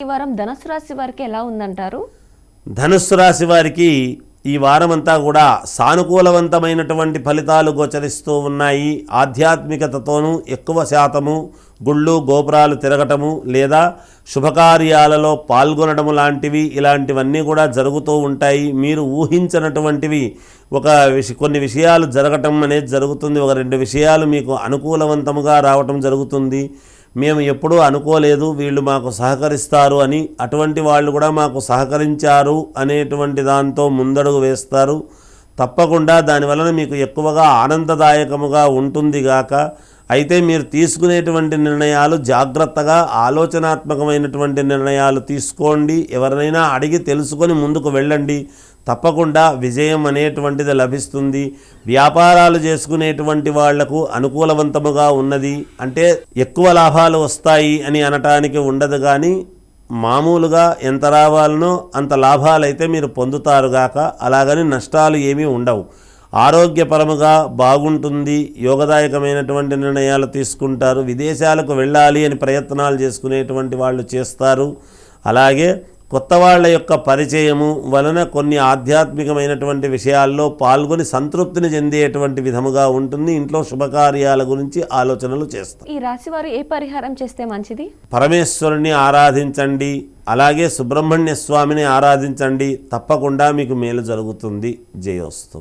ఈ వారం ధనుసు రాశి వారికి ఎలా ఉందంటారు? ధనుస్సు రాశి వారికి ఈ వారమంతా కూడా సానుకూలవంతమైనటువంటి ఫలితాలు గోచరిస్తూ ఉన్నాయి. ఆధ్యాత్మికతతోనూ ఎక్కువ శాతము గుళ్ళు గోపురాలు తిరగటము లేదా శుభకార్యాలలో పాల్గొనడము లాంటివి ఇలాంటివన్నీ కూడా జరుగుతూ ఉంటాయి. మీరు ఊహించినటువంటివి కొన్ని విషయాలు జరగటం అనేది జరుగుతుంది. 2 విషయాలు మీకు అనుకూలవంతముగా రావటం జరుగుతుంది. మేము ఎప్పుడూ అనుకోలేదు వీళ్ళు మాకు సహకరిస్తారు అని, అటువంటి వాళ్ళు కూడా మాకు సహకరించారు అనేటువంటి దాంతో ముందడుగు వేస్తారు. తప్పకుండా దానివలన మీకు ఎక్కువగా ఆనందదాయకముగా ఉంటుంది గాక. అయితే మీరు తీసుకునేటువంటి నిర్ణయాలు జాగ్రత్తగా ఆలోచనాత్మకమైనటువంటి నిర్ణయాలు తీసుకోండి. ఎవరినైనా అడిగి తెలుసుకొని ముందుకు వెళ్ళండి. తప్పకుండా విజయం అనేటువంటిది లభిస్తుంది. వ్యాపారాలు చేసుకునేటువంటి వాళ్లకు అనుకూలవంతముగా ఉన్నది. అంటే ఎక్కువ లాభాలు వస్తాయి అని అనటానికి ఉండదు, కానీ మామూలుగా ఎంత రావాలనో అంత లాభాలైతే మీరు పొందుతారుగాక. అలాగని నష్టాలు ఏమీ ఉండవు. ఆరోగ్యపరముగా బాగుంటుంది. యోగదాయకమైనటువంటి నిర్ణయాలు తీసుకుంటారు. విదేశాలకు వెళ్ళాలి అని ప్రయత్నాలు చేసుకునేటువంటి వాళ్ళు చేస్తారు. అలాగే కొత్త వాళ్ళ యొక్క పరిచయము వలన కొన్ని ఆధ్యాత్మికమైనటువంటి విషయాల్లో పాల్గొని సంతృప్తిని చెందేటువంటి విధముగా ఉంటుంది. ఇంట్లో శుభకార్యాల గురించి ఆలోచనలు చేస్తారు. ఈ రాశి వారు ఏ పరిహారం చేస్తే మంచిది? పరమేశ్వరుని ఆరాధించండి. అలాగే సుబ్రహ్మణ్య స్వామిని ఆరాధించండి. తప్పకుండా మీకు మేలు జరుగుతుంది. జయోస్తు.